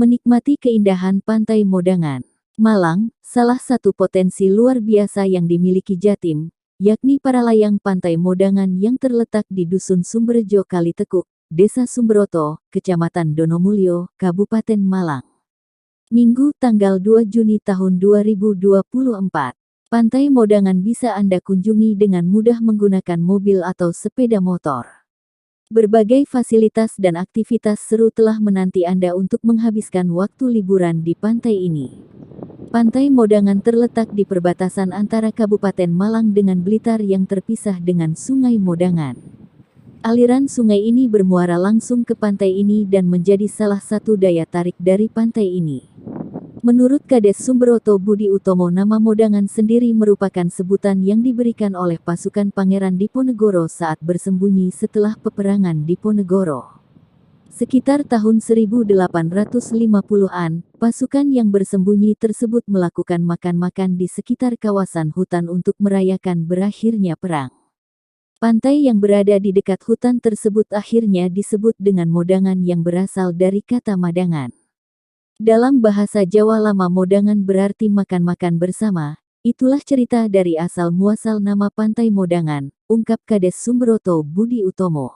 Menikmati keindahan Pantai Modangan, Malang, salah satu potensi luar biasa yang dimiliki Jatim, yakni Paralayang Pantai Modangan yang terletak di Dusun Sumberjo Kalitekuk, Desa Sumberoto, Kecamatan Donomulyo, Kabupaten Malang. Minggu tanggal 2 Juni tahun 2024. Pantai Modangan bisa Anda kunjungi dengan mudah menggunakan mobil atau sepeda motor. Berbagai fasilitas dan aktivitas seru telah menanti Anda untuk menghabiskan waktu liburan di pantai ini. Pantai Modangan terletak di perbatasan antara Kabupaten Malang dengan Blitar yang terpisah dengan Sungai Modangan. Aliran sungai ini bermuara langsung ke pantai ini dan menjadi salah satu daya tarik dari pantai ini. Menurut Kades Sumberoto Budi Utomo, nama Modangan sendiri merupakan sebutan yang diberikan oleh pasukan Pangeran Diponegoro saat bersembunyi setelah peperangan Diponegoro. Sekitar tahun 1850-an, pasukan yang bersembunyi tersebut melakukan makan-makan di sekitar kawasan hutan untuk merayakan berakhirnya perang. Pantai yang berada di dekat hutan tersebut akhirnya disebut dengan Modangan yang berasal dari kata madangan. Dalam bahasa Jawa lama Modangan berarti makan-makan bersama, itulah cerita dari asal-muasal nama Pantai Modangan, ungkap Kades Sumberoto Budi Utomo.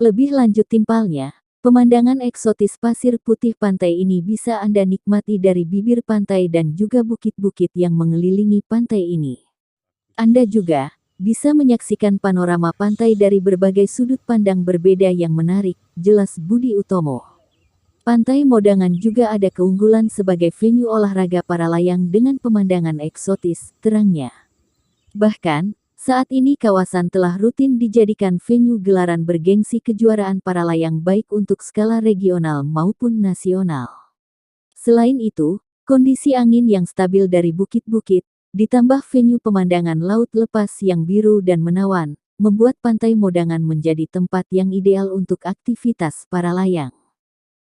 Lebih lanjut timpalnya, pemandangan eksotis pasir putih pantai ini bisa Anda nikmati dari bibir pantai dan juga bukit-bukit yang mengelilingi pantai ini. Anda juga bisa menyaksikan panorama pantai dari berbagai sudut pandang berbeda yang menarik, jelas Budi Utomo. Pantai Modangan juga ada keunggulan sebagai venue olahraga paralayang dengan pemandangan eksotis, terangnya. Bahkan, saat ini kawasan telah rutin dijadikan venue gelaran bergengsi kejuaraan paralayang baik untuk skala regional maupun nasional. Selain itu, kondisi angin yang stabil dari bukit-bukit, ditambah venue pemandangan laut lepas yang biru dan menawan, membuat Pantai Modangan menjadi tempat yang ideal untuk aktivitas paralayang.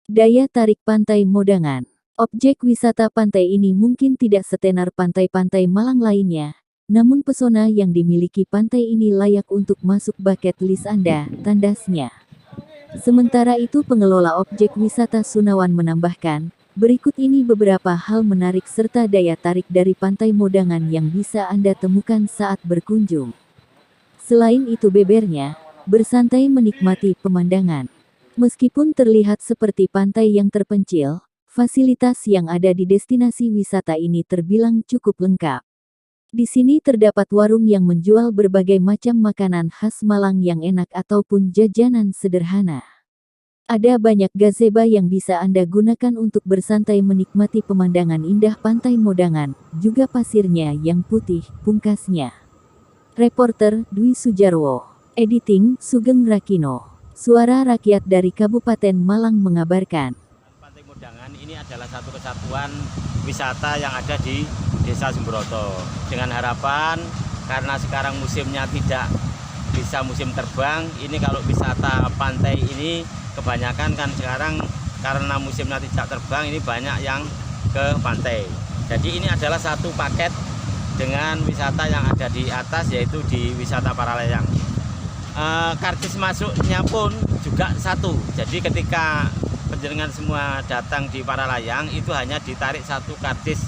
Daya tarik Pantai Modangan. Objek wisata pantai ini mungkin tidak setenar pantai-pantai Malang lainnya, namun pesona yang dimiliki pantai ini layak untuk masuk bucket list Anda, tandasnya. Sementara itu pengelola objek wisata Sunawan menambahkan, berikut ini beberapa hal menarik serta daya tarik dari Pantai Modangan yang bisa Anda temukan saat berkunjung. Selain itu bebernya, bersantai menikmati pemandangan. Meskipun terlihat seperti pantai yang terpencil, fasilitas yang ada di destinasi wisata ini terbilang cukup lengkap. Di sini terdapat warung yang menjual berbagai macam makanan khas Malang yang enak ataupun jajanan sederhana. Ada banyak gazebo yang bisa Anda gunakan untuk bersantai menikmati pemandangan indah Pantai Modangan, juga pasirnya yang putih, pungkasnya. Reporter Dwi Sujarwo. Editing Sugeng Rakino. Suara Rakyat dari Kabupaten Malang mengabarkan. Pantai Modangan ini adalah satu kesatuan wisata yang ada di Desa Sumberoto. Dengan harapan, karena sekarang musimnya tidak bisa musim terbang, ini kalau wisata pantai ini kebanyakan kan sekarang karena musimnya tidak terbang, ini banyak yang ke pantai. Jadi ini adalah satu paket dengan wisata yang ada di atas, yaitu di wisata paralayang. Karcis masuknya pun juga satu. Jadi ketika penjenengan semua datang di Paralayang itu hanya ditarik satu karcis,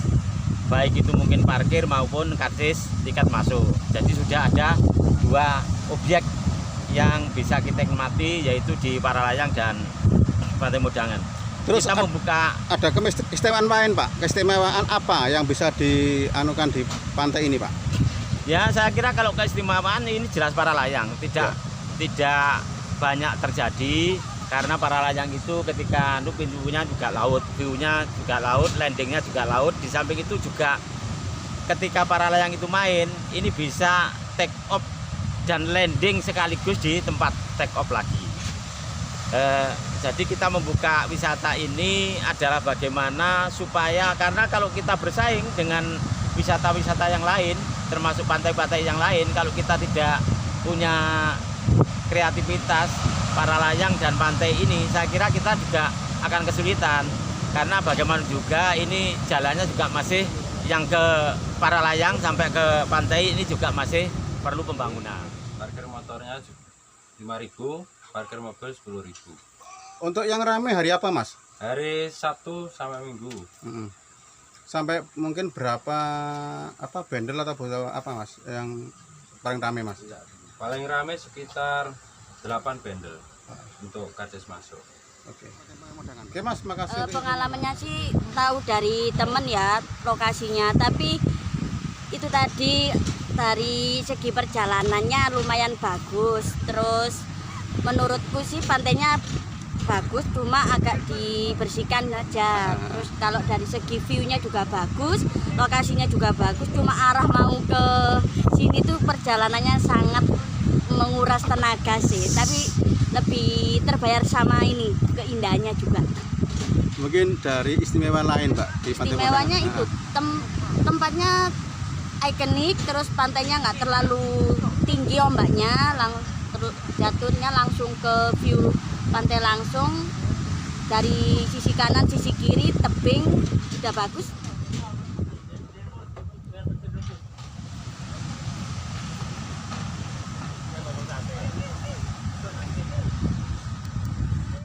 baik itu mungkin parkir maupun karcis tiket masuk. Jadi sudah ada dua objek yang bisa kita nikmati, yaitu di Paralayang dan Pantai Modangan. Terus kita membuka ada keistimewaan lain, Pak. Keistimewaan apa yang bisa dianukan di pantai ini, Pak? Ya, saya kira kalau keistimewaan ini jelas paralayang, tidak banyak terjadi karena paralayang itu ketika pintunya juga laut, view-nya juga laut, landingnya juga laut. Di samping itu juga ketika paralayang itu main, ini bisa take off dan landing sekaligus di tempat take off lagi. Jadi kita membuka wisata ini adalah bagaimana supaya, karena kalau kita bersaing dengan wisata-wisata yang lain, termasuk pantai-pantai yang lain, kalau kita tidak punya kreativitas paralayang dan pantai ini, saya kira kita juga akan kesulitan. Karena bagaimana juga ini jalannya juga masih yang ke paralayang sampai ke pantai ini juga masih perlu pembangunan. Parkir motornya 5.000, parkir mobil 10.000. Untuk yang ramai hari apa, Mas? Hari Sabtu sampai Minggu. Sampai mungkin berapa bendel atau botol apa Mas yang paling rame Mas? Paling rame sekitar 8 bendel untuk karcis masuk. Oke Mas, makasih. Pengalamannya sih tahu dari temen ya lokasinya, tapi itu tadi dari segi perjalanannya lumayan bagus. Terus menurutku sih pantainya bagus, cuma agak dibersihkan aja. Terus kalau dari segi view-nya juga bagus, lokasinya juga bagus, cuma arah mau ke sini tuh perjalanannya sangat menguras tenaga sih, tapi lebih terbayar sama ini keindahannya juga. Mungkin dari istimewa lain Pak di Pantai Istimewanya Mondangan. itu tempatnya ikonik, terus pantainya nggak terlalu tinggi ombaknya, terus jatuhnya langsung ke view pantai langsung dari sisi kanan sisi kiri tebing, sudah bagus.